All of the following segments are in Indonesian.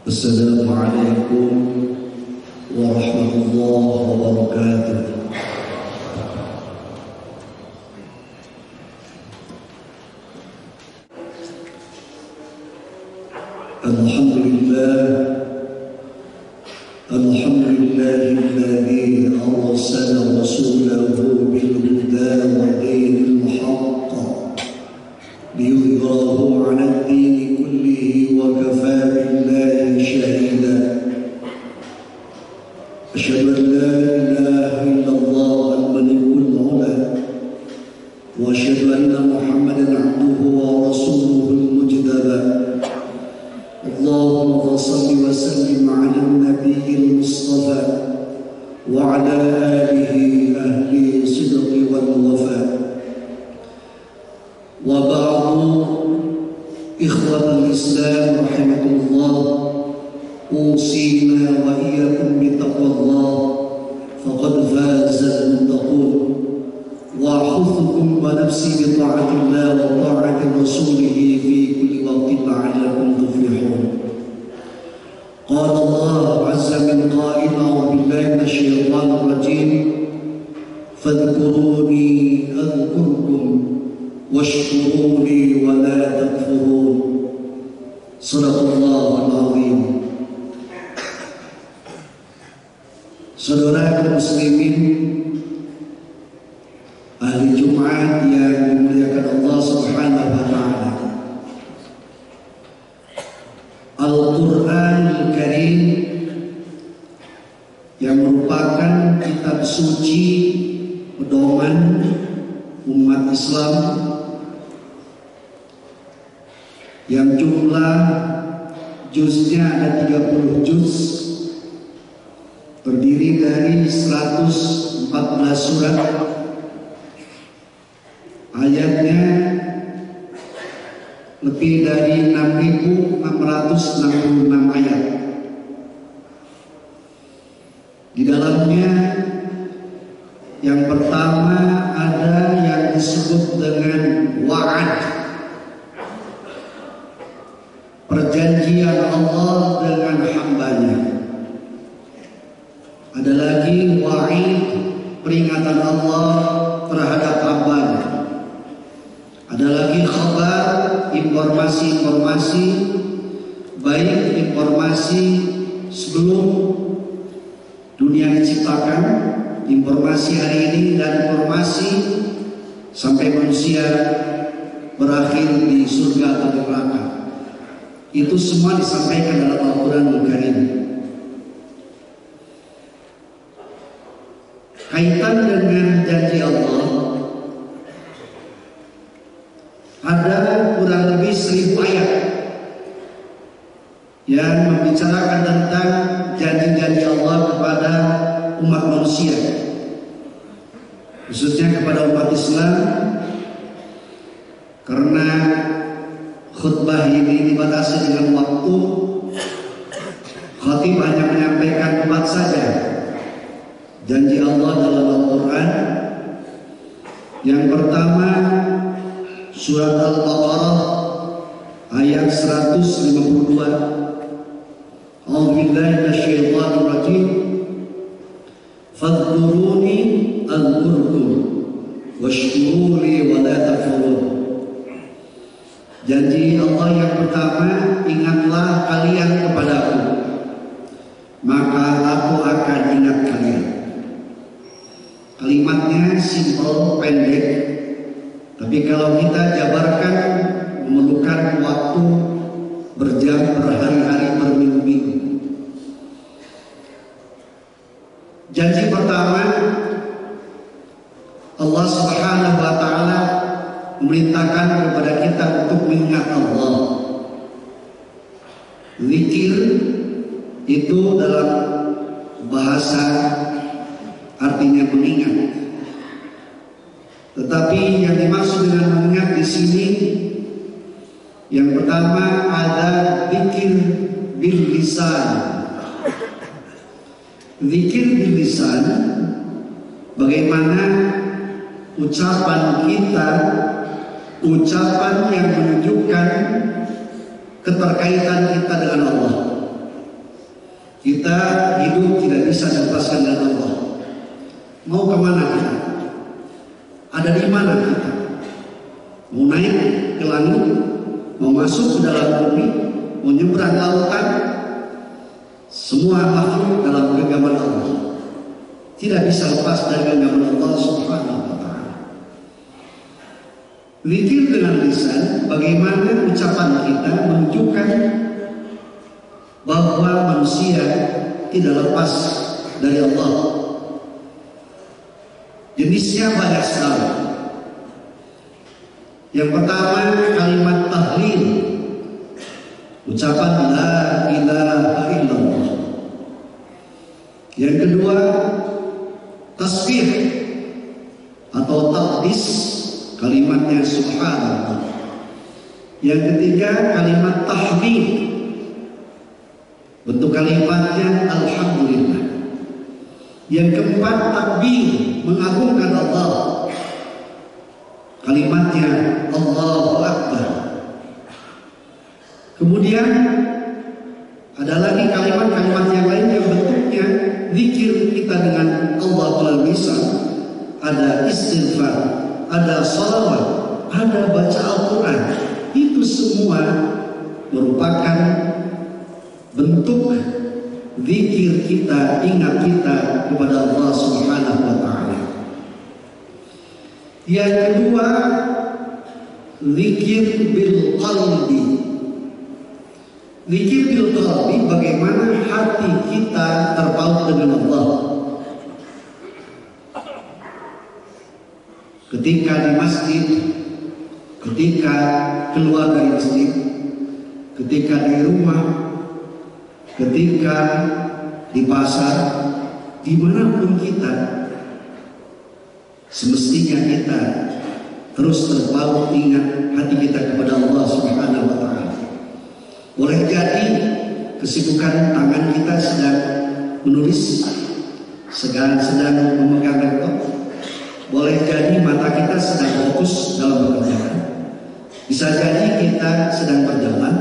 Assalamualaikum warahmatullahi wabarakatuh. Alhamdulillahilladzi arsala rasulahu bil huda wa dinil haqq liyudhhirahu 'ala ad-din kullihi wa kafaa billahi shahida. Asyhadu an la ilaha illallah al-malikul a'la wa asyhadu anna Muhammadan 'abduhu wa rasuluhu al-mujtaba. Allahumma shalli wa sallim 'ala an-nabiyil mustafa wa 'ala alihi ahli sidqi wal wafa. Wa ba'du, ikhwatul Islam rahimakumullah, usina wa iyyakum bittaqwallah faqad fazal muttaqun, wa ahuthukum wa nafsi bi ta'atillah wa ta'ati rasulih fi kulli waqtin la'allakum tuflihun. Qala Allah azza min qa'il, a'udzu billahi minasyaitonir rajim, fadhkuruni adhkurkum washkuruni wa la takfurun. Shadaqallahul azim. Saudara kaum muslimin, ahli Jumat yang dimuliakan Allah Subhanahu wa taala, Al-Qur'anul Karim yang merupakan kitab suci pedoman umat Islam yang jumlah juznya ada 30 juz, terdiri dari 114 surat, ayatnya lebih dari 6.666 ayat. Di dalamnya yang pertama ada yang disebut dengan wa'ad, perjanjian Allah dengan hambanya. Ada lagi wa'id, peringatan Allah terhadap hambanya. Ada lagi khabar, informasi-informasi, baik informasi sebelum dunia diciptakan, informasi hari ini, dan informasi sampai manusia berakhir di surga atau di neraka. Itu semua disampaikan dalam Al-Qur'anul Karim. Kaitan dengan janji Allah, ada kurang lebih 1000 ayat yang membicarakan tentang janji-janji Allah kepada umat manusia, khususnya kepada umat Islam. Karena khutbah ini dibatasi dengan waktu, khatib hanya menyampaikan 4 saja janji Allah dalam Al-Quran. Yang pertama, surat Al-Baqarah ayat 152. A'udzu billahi minasyaitonir rajim. Fadhkuruni adhkurkum washkuruli wa la takfurun. Janji Allah yang pertama, ingatlah kalian kepadaku, maka aku akan ingat kalian. Kalimatnya simpel, pendek, tapi kalau kita jabarkan memerlukan waktu berjam, berhari-hari, berminggu-minggu. Janji pertama, Allah Subhanahu wa taala memerintahkan kepada kita untuk mengingat Allah. Zikir itu dalam bahasa artinya mengingat. Tetapi yang dimaksud dengan mengingat di sini, yang pertama ada zikir bil lisan. Zikir bil lisan, bagaimana ucapan kita, ucapan yang menunjukkan keterkaitan kita dengan Allah. Kita hidup tidak bisa dilepaskan dari Allah. Mau kemana kita? Ada di mana kita? Mau naik ke langit? Mau masuk ke dalam bumi? Mau nyebrang lautan? Semua makhluk dalam genggaman Allah. Tidak bisa lepas dari genggaman Allah Subhanahu wa ta'ala. Zikir dengan lisan, bagaimana ucapan kita menunjukkan bahwa manusia tidak lepas dari Allah. Jenisnya banyak sekali. Yang pertama kalimat tahlil, ucapan la ilaha illallah. Yang kedua tasbih atau taqdis, kalimatnya subhanallah. Yang ketiga kalimat tahmid, bentuk kalimatnya alhamdulillah. Yang keempat takbir, mengagungkan Allah, kalimatnya Allahu Akbar. Kemudian ada lagi kalimat-kalimat yang lain yang bentuknya zikir kita dengan Allah melalui lisan. Ada istighfar, ada salawat, ada baca Al-Quran. Itu semua merupakan bentuk zikir kita, ingat kita kepada Allah Subhanahu wa ta'ala. Yang kedua, zikir bil qalbi. Zikir bil qalbi, bagaimana hati kita terpaut dengan Allah. Ketika di masjid, ketika keluar dari masjid, ketika di rumah, ketika di pasar, dimanapun kita, semestinya kita terus terpaut ingat hati kita kepada Allah Subhanahu wa ta'ala. Boleh jadi kesibukan tangan kita sedang menulis, sedang memegang laptop. Boleh jadi mata kita sedang fokus dalam pekerjaan. Bisa jadi kita sedang berjalan.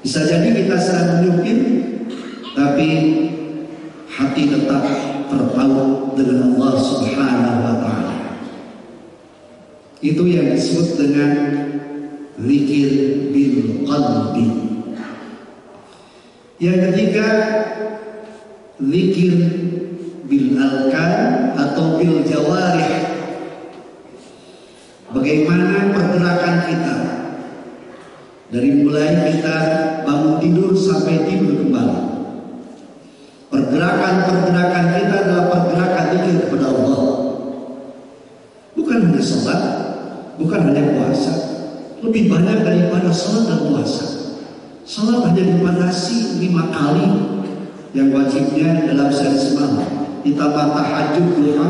Bisa jadi kita sedang menyupir, tapi hati tetap terpaut dengan Allah Subhanahu wa ta'ala. Itu yang disebut dengan zikir bil qalbi. Yang ketiga, zikir bil alkan atau bil jawarih. Bagaimana pergerakan kita dari mulai kita bangun tidur sampai tidur kembali. Pergerakan kita adalah pergerakan zikir kepada Allah. Bukan hanya sholat, bukan hanya puasa, lebih banyak daripada sholat dan puasa. Sholat hanya dibatasi 5 kali yang wajibnya dalam sehari semalam, ditambah tahajud, duha,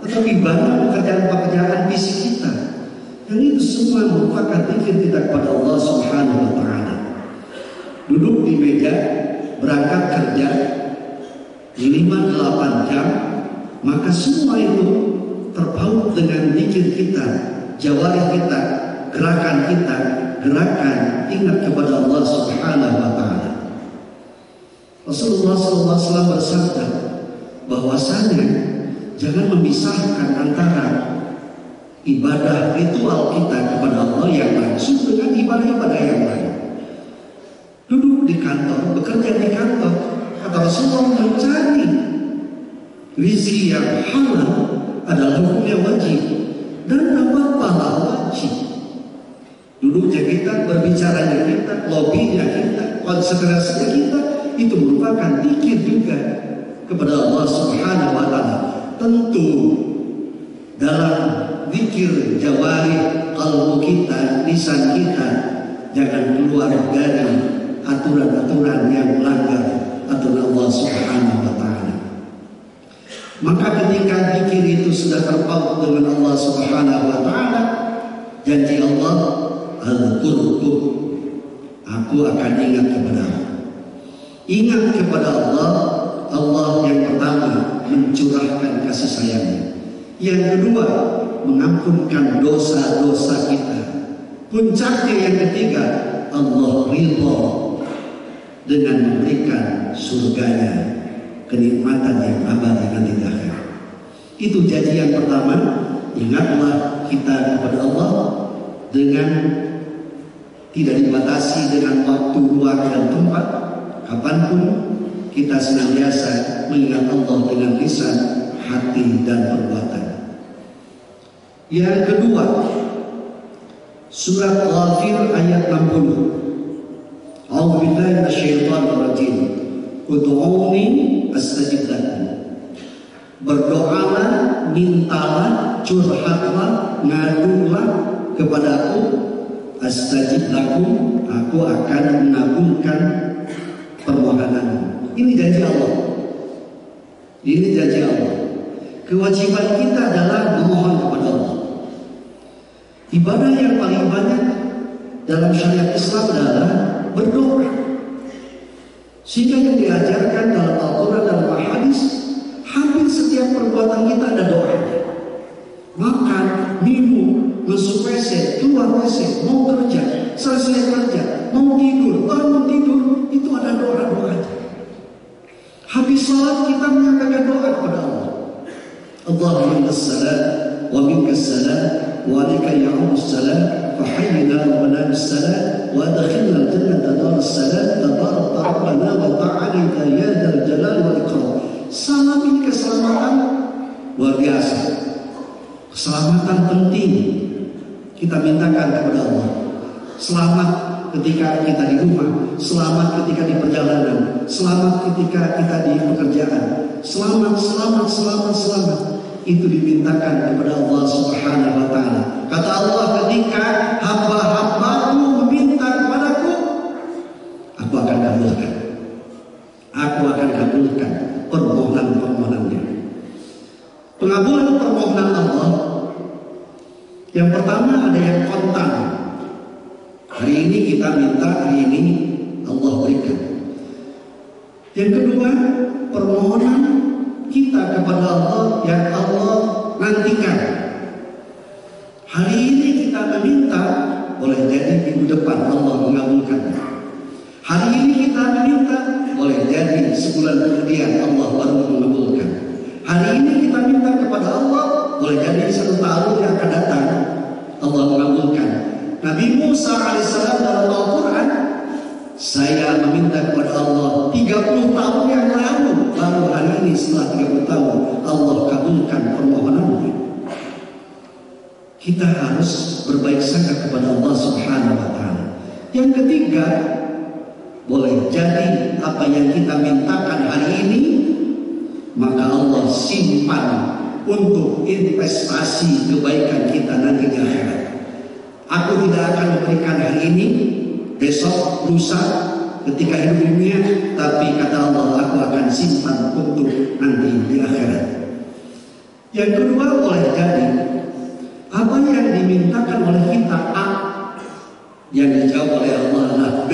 tetapi banyak pekerjaan-pekerjaan fisik kita. Dan itu semua merupakan zikir kita kepada Allah Subhanahu wa ta'ala. Duduk di meja, berangkat kerja 5-8 jam, maka semua itu terpaut dengan zikir kita, jawarih kita, gerakan kita, gerakan ingat kepada Allah Subhanahu wa ta'ala. Rasulullah SAW bersabda bahwasanya jangan memisahkan antara ibadah ritual kita kepada Allah yang langsung dengan ibadah-ibadah yang lain. Duduk di kantor, bekerja di kantor, kata Rasulullah, mencari rizki yang halal adalah hukumnya wajib dan dapat pahala wajib. Duduknya kita, berbicaranya kita, lobbynya kita, konsentrasinya kita, itu merupakan zikir juga kepada Allah Subhanahu wa ta'ala. Tentu dalam zikir jawari qalbu kita, lisan kita jangan keluar dari aturan-aturan yang melanggar aturan Allah Subhanahu wa ta'ala. Maka ketika zikir itu sudah terpaut dengan Allah Subhanahu wa ta'ala, janji Allah, al-qurbu, aku akan ingat kepadamu. Ingat kepada Allah, Allah yang pertama mencurahkan kasih sayangnya. Yang kedua, mengampunkan dosa-dosa kita. Puncaknya yang ketiga, Allah ridha dengan memberikan surganya, kenikmatan yang abadi nanti di akhirat. Itu janji yang pertama. Ingatlah kita kepada Allah dengan tidak dibatasi dengan waktu, ruang, dan tempat. Kapanpun kita senantiasa mengingat Allah dengan lisan, hati, dan perbuatan. Yang kedua, surat Ghafir ayat 60. A'udzubillahi minasyaitonir rajim. Ud'uuni astajib lakum. Berdoalah, mintalah, curhatlah, ngadulah kepadaku, astajib lakum, aku akan mengabulkan permohonanmu. Ini janji Allah. Ini janji Allah. Kewajiban kita adalah memohon kepada Allah. Ibadah yang paling banyak dalam syariat Islam adalah berdoa. Sehingga yang diajarkan dalam Al-Quran dan Al-Hadis, hampir setiap perbuatan kita ada doanya. Makan, minum, masuk WC, keluar WC, mau kerja, selesai kerja, mau tidur, bangun tidur, itu ada doa-doanya. Habis salat kita menyampaikan doa kepada Allah. Allahumma assalam wa minkas salam wa alayka ya'udus salam fa hayyina rabbana bis salam wa adkhilna al-jannata daras salam tabarakta rabbana wa ta'ala ya dzal jalali wal ikram. Salam ini keselamatan luar biasa. Keselamatan penting kita mintakan kepada Allah. Selamat ketika kita di rumah, selamat ketika di perjalanan, selamat ketika kita di pekerjaan. Selamat. Itu dimintakan kepada Allah Subhanahu wa ta'ala. Kata Allah, ketika hamba-hambaku meminta kepadaku, aku akan kabulkan. Aku akan kabulkan permohonan-permohonannya. Pengabulan permohonan Allah, yang pertama ada yang kontan. Hari ini kita minta, hari ini Allah berikan. Yang kedua, permohonan kita kepada Allah yang Allah nantikan. Hari ini kita meminta, boleh jadi minggu depan Allah mengabulkan. Hari ini kita meminta, boleh jadi sebulan kemudian Allah baru mengabulkan. Hari ini kita minta kepada Allah, boleh jadi 1 tahun yang akan datang Allah mengabulkan. Nabi Musa alaihissalam dalam Al-Quran, saya meminta kepada Allah 30 tahun yang lalu, baru hari ini setelah 30 tahun Allah kabulkan permohonannya. Kita harus berbaik sangka kepada Allah Subhanahu wa ta'ala. Yang ketiga, boleh jadi apa yang kita mintakan hari ini maka Allah simpan untuk investasi kebaikan kita nanti di akhirat. Aku tidak akan memberikan hari ini, besok, lusa, ketika hidup di dunia, tapi kata Allah, aku akan simpan untuk nanti di akhirat. Yang kedua, boleh jadi apa yang dimintakan oleh kita A, yang dijawab oleh Allah adalah B.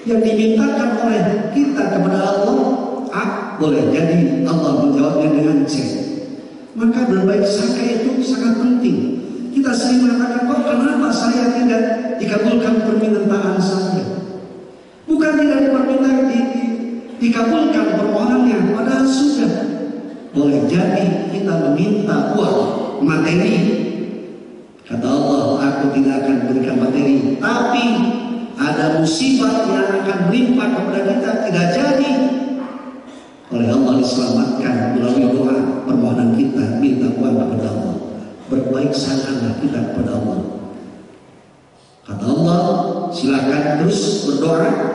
Yang dimintakan oleh kita kepada Allah A, boleh jadi Allah menjawabnya dengan C. Maka berbaik sangka itu sangat penting. Kita sering mengatakan, kok kenapa saya tidak dikabulkan permintaan saya? Bukan tidak dikabulkan permohonannya, padahal sudah. Boleh jadi kita meminta uang, materi. Kata Allah, aku tidak akan berikan materi, tapi ada musibah yang akan menimpa kepada kita, tidak jadi. Oleh Allah diselamatkan melalui doa permohonan kita, minta uang kepada Allah. Berbaik sangkalah kita kepada Allah. Kata Allah, silakan terus berdoa.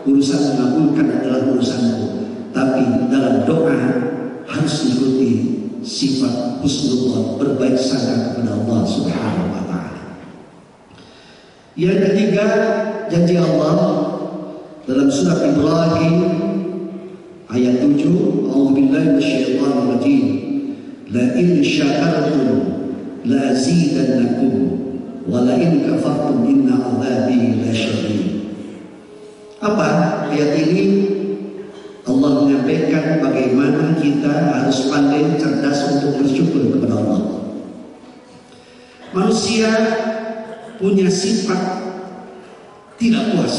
Urusan mengabulkan adalah urusanku, tapi dalam doa harus ikuti sifat husnul, berbaik sangka kepada Allah Subhanahu wa ta'ala. Yang ketiga, janji Allah dalam surat Ibrahim ayat 7, A'udzubillahi minasyaitonir rajim. La in syakartum la azidannakum wa la in kafartum inna 'adzabi lasyadid. Apa ayat ini? Allah menyampaikan bagaimana kita harus pandai cerdas untuk bersyukur kepada Allah. Manusia punya sifat tidak puas.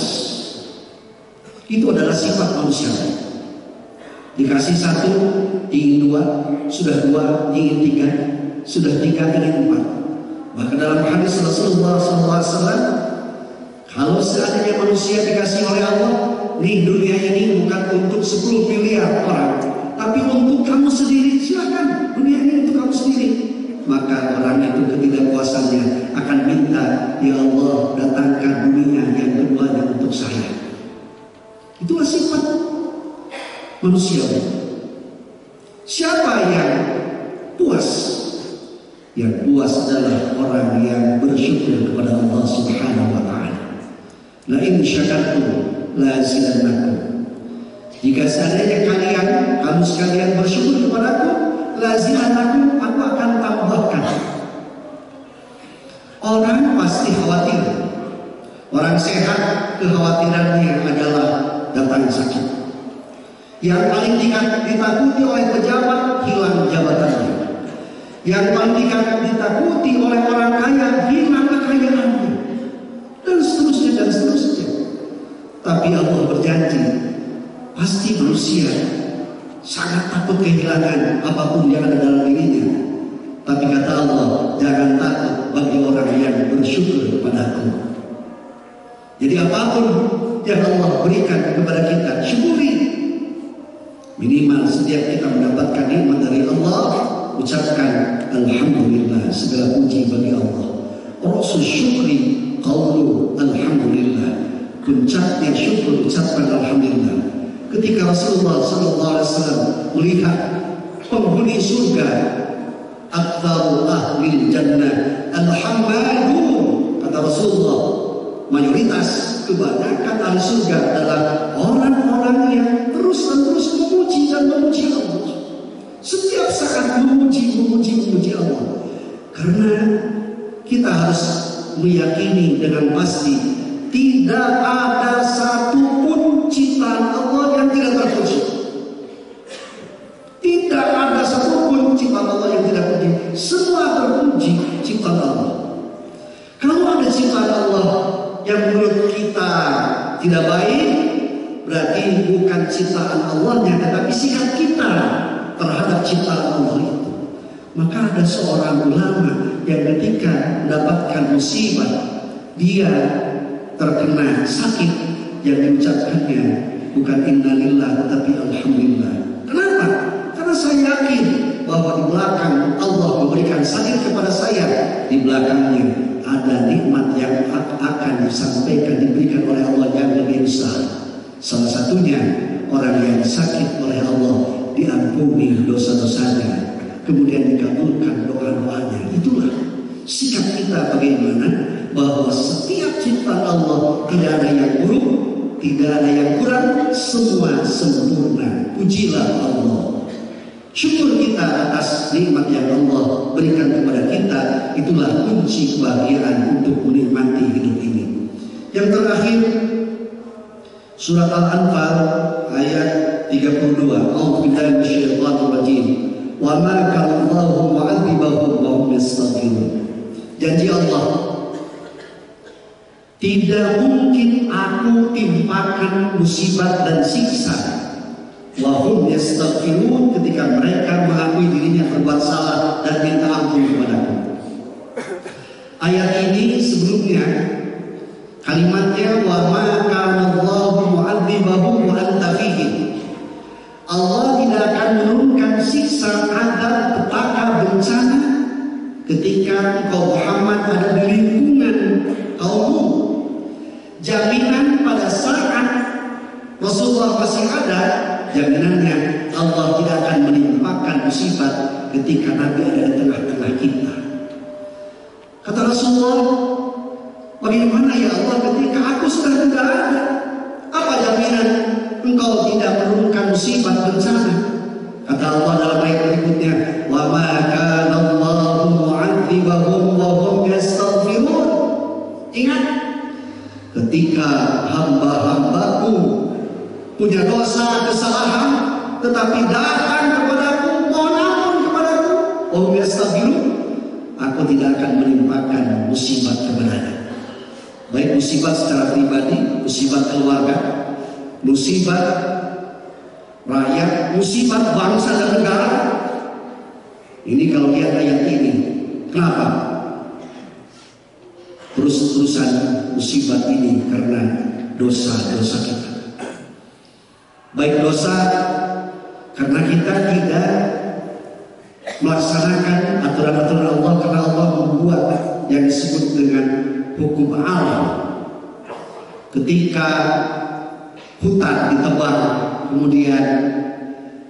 Itu adalah sifat manusia. Dikasih satu, ingin dua, sudah dua, ingin tiga, sudah tiga, ingin empat. Bahkan dalam hadis Rasulullah SAW, kalau seandainya manusia dikasih oleh Allah, nih dunia ini bukan untuk 10 miliar orang, tapi untuk kamu sendiri, silakan, dunia ini untuk kamu sendiri. Maka orang itu ketidakpuasannya akan minta, ya Allah datangkan dunia yang keduanya untuk saya. Itulah sifat manusia. Siapa yang puas? Yang puas adalah orang yang bersyukur kepada Allah Subhanahu wa Ta'ala. La in syakartum la azidannakum. Jika seandainya kamu sekalian bersyukur kepadaku, la azidannakum, aku akan tambahkan. Orang pasti khawatir. Orang sehat kekhawatirannya adalah datang sakit. Yang paling ditakuti oleh pejabat, hilang jabatannya. Yang paling ditakuti oleh orang kaya, hilang kekayaannya. Dan seterusnya dan seterusnya. Tapi Allah berjanji, pasti manusia sangat takut kehilangan apapun yang ada dalam dirinya. Tapi kata Allah, jangan takut bagi orang yang bersyukur kepadaku. Jadi apapun yang Allah berikan kepada kita, syukuri. Minimal setiap kita mendapatkan nikmat dari Allah, ucapkan alhamdulillah, segala puji bagi Allah. Rasul syukri qaulu alhamdulillah. Puncaknya syukur ucapkan alhamdulillah. Ketika Rasulullah SAW melihat penghuni surga, aktsarul ahli jannah alhamdulillah, kata Rasulullah, mayoritas kebanyakan ahli surga adalah orang-orang yang terus memuji dan memuji Allah. Setiap saat memuji Allah. Karena kita harus meyakini dengan pasti tidak ada satupun ciptaan Allah yang tidak terpuji. Tidak ada satupun ciptaan Allah yang tidak terpuji. Semua terpuji ciptaan Allah. Kalau ada ciptaan Allah yang menurut kita tidak baik, berarti bukan ciptaan Allahnya, tetapi sikap kita terhadap ciptaan Allah itu. Maka ada seorang ulama yang ketika mendapatkan musibah, dia terkena sakit, yang diucapkannya bukan innalillah tetapi alhamdulillah. Kenapa? Karena saya yakin bahwa di belakang Allah memberikan sakit kepada saya, di belakangnya ada nikmat yang akan disampaikan, diberikan oleh Allah yang lebih besar. Salah satunya orang yang sakit oleh Allah diampuni dosa-dosanya, kemudian dikabulkan doa-doanya. Itulah sikap kita bagaimana bahwa setiap ciptaan Allah tidak ada yang buruk, tidak ada yang kurang, semua sempurna. Pujilah Allah. Syukur kita atas nikmat yang Allah berikan kepada kita. Itulah kunci kebahagiaan untuk menikmati hidup ini. Yang terakhir, surat Al-Anfal ayat 32. A'udzubillahi minasyaitonir rajim. Wa ma kana Allahu mu'adzibahum wa hum yastaghfirun. Janji Allah, tidak mungkin aku timpakan musibah dan siksa wahum yastaghfirun, ketika mereka mengakui dirinya berbuat salah dan minta ampun kepadaku. Ayat ini sebelumnya kalimatnya wa ma kana Allahu mu'adzibahum wa anta fihim. Allah tidak akan menurunkan siksa, azab, petaka, bencana ketika engkau Muhammad ada di lingkungan kaummu. Jaminan pada saat Rasulullah masih ada, jaminannya Allah tidak akan menimpakan musibah ketika Nabi ada di tengah-tengah kita. Kata Rasulullah, bagaimana ya Allah ketika aku sudah tidak ada? Apa jaminan engkau tidak menurunkan musibah bencana? Kata Allah dalam ayat berikutnya, wa ma kana Allahu mu'adzibahum wa hum yastaghfirun. Ingat, ketika hamba-hambaku punya dosa, kesalahan, tetapi datang kepadaku, mohon ampun kepadaku, wa hum yastaghfirun, aku tidak akan menimpakan musibah kepadanya. Baik musibah secara pribadi, musibah keluarga, musibah rakyat, musibah bangsa dan negara. Ini kalau lihat ayat ini, kenapa? Terus-terusan musibah ini karena dosa-dosa kita. Baik dosa karena kita tidak melaksanakan aturan-aturan Allah, karena Allah membuat yang disebut dengan hukum alam. Ketika hutan ditebang, kemudian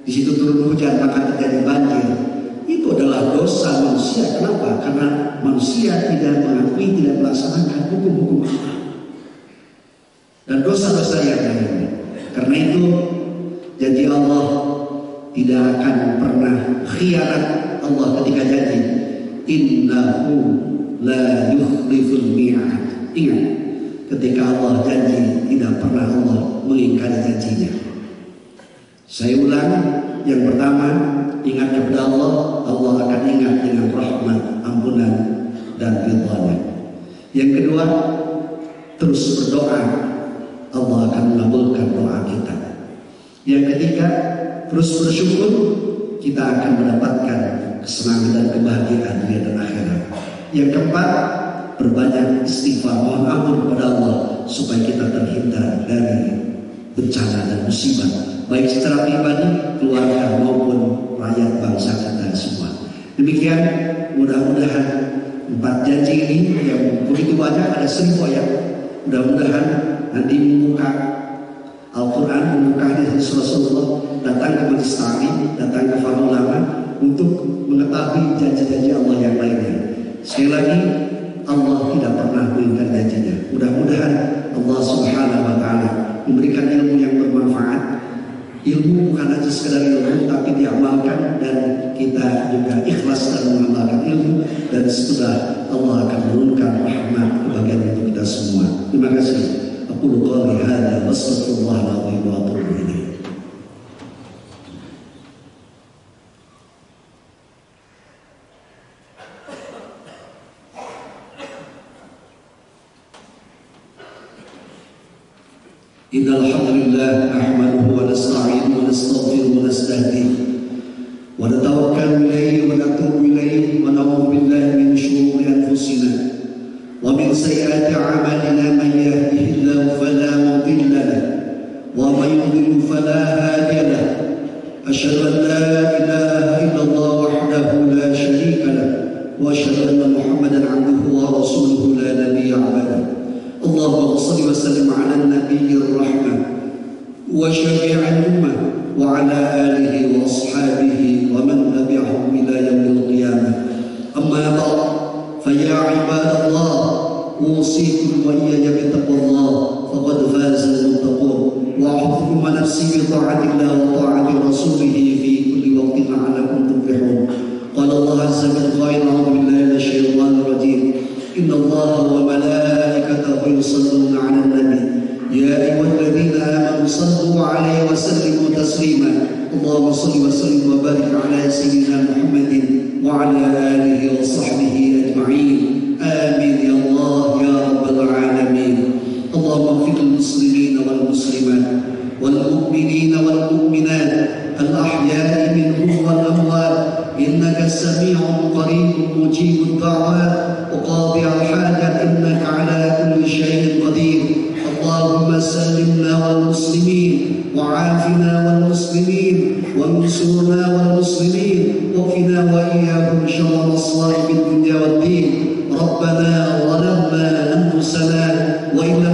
di situ turun hujan maka terjadi banjir. Itu adalah dosa manusia. Kenapa? Karena manusia tidak mengakui, tidak melaksanakan hukum-hukum Allah dan dosa-dosa yang lainnya. Karena itu janji Allah tidak akan pernah khianat. Allah ketika janji, innahu la yukhliful mi'ad. Ingat, ketika Allah janji tidak pernah Allah mengingkari janjinya. Saya ulang, yang pertama, ingat kepada Allah, Allah akan ingat dengan rahmat, ampunan dan ridha-Nya. Yang kedua, terus berdoa, Allah akan mengabulkan doa kita. Yang ketiga, terus bersyukur, kita akan mendapatkan kesenangan dan kebahagiaan dunia dan akhirat. Yang keempat, berbanyak istighfar, mohon ampun kepada Allah supaya kita terhindar dari bencana dan musibah, baik secara pribadi, keluarga maupun rakyat bangsa kita semua. Demikian, mudah-mudahan 4 janji ini yang begitu banyak, ada 1000 ayat. Mudah-mudahan nanti membuka Al-Quran, membuka hadis Rasulullah, datang ke majelis ta'lim, datang ke para ulama untuk mengetahui janji-janji Allah yang lainnya. Sekali lagi, Allah tidak pernah mengingkari janjinya. Mudah-mudahan Allah Subhanahu wa Ta'ala memberikan ilmu yang bermanfaat. Ilmu bukan hanya sekedar ilmu, tapi diamalkan, dan kita juga ikhlas dalam mengamalkan ilmu, dan setelah Allah akan menurunkan rahmat kebahagiaan untuk kita semua. Terima kasih. Aku qouli hadza wa astaghfirullahal azim wa atubu ilaih. Innal hamdalillah nahmaduhu wa nasta'inuhu wa nastaghfiruhu wa nastahdihi wa natawakkalu ilayhi wa natubu ilayhi wa na'udzu billahi min shururi anfusina wa min sayyiati a'malina. Man yahdihillahu fala mudilla lahu wa man yudlil fala hadiya lahu. Asyhadu an la ilaha illallah wahdahu la syarika lahu wa asyhadu anna Muhammadan 'abduhu wa rasuluhu la nabiyya ba'dahu. اللهم صل وسلم على النبي الرحمة وشفيع الأمة وعلى آله وأصحابه ومن تبعهم إلى يوم القيامة. أما بعد، فيا عباد الله، أوصيكم وإياي بتقوى الله، فقد فاز المتقون. وأحثكم ونفسي بطاعة الله وطاعة رسوله في كل وقت لعلكم تفلحون. قال الله عز وجل قائلا: أعوذ بالله من الشيطان الرجيم. إن الله وملائكته يصلون على النبي يا أيها الذين آمنوا صلوا عليه وسلموا تسليما. اللهم صل وسلم وبارك على سيدنا محمد وعلى آله وصحبه أجمعين. آمين يا الله يا رب العالمين. اللهم اغفر للمسلمين والمسلمات والمؤمنين والمؤمنات الأحياء منهم والأموات، إنك سميع قريب مجيب الدعوات وقاضي الحاجة، إنك على كل شيء قدير. اللهم سلمنا والمسلمين وعافنا والمسلمين وانصرنا والمسلمين وقنا وإياكم شر مصائب الدنيا والدين. ربنا ظلمنا أنفسنا وإن لم